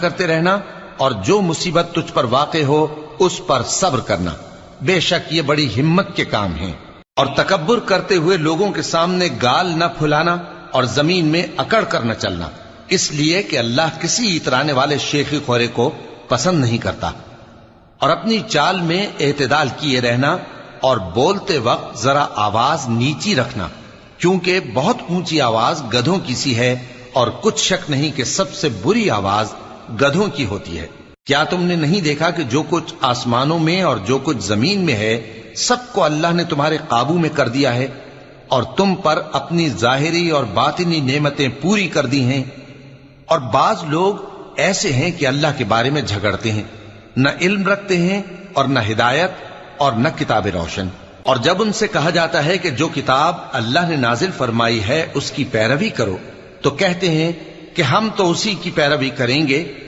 کرتے رہنا اور جو مصیبت تجھ پر واقع ہو اس پر صبر کرنا، بے شک یہ بڑی ہمت کے کام ہیں۔ اور تکبر کرتے ہوئے لوگوں کے سامنے گال نہ پھلانا اور زمین میں اکڑ کر نہ چلنا، اس لیے کہ اللہ کسی اترانے والے شیخی خورے کو پسند نہیں کرتا۔ اور اپنی چال میں اعتدال کیے رہنا اور بولتے وقت ذرا آواز نیچی رکھنا، کیونکہ بہت اونچی آواز گدھوں کی سی ہے اور کچھ شک نہیں کہ سب سے بری آواز گدھوں کی ہوتی ہے۔ کیا تم نے نہیں دیکھا کہ جو کچھ آسمانوں میں اور جو کچھ زمین میں ہے سب کو اللہ نے تمہارے قابو میں کر دیا ہے، اور تم پر اپنی ظاہری اور باطنی نعمتیں پوری کر دی ہیں۔ اور بعض لوگ ایسے ہیں کہ اللہ کے بارے میں جھگڑتے ہیں، نہ علم رکھتے ہیں اور نہ ہدایت اور نہ کتاب روشن۔ اور جب ان سے کہا جاتا ہے کہ جو کتاب اللہ نے نازل فرمائی ہے اس کی پیروی کرو، تو کہتے ہیں کہ ہم تو اسی کی پیروی کریں گے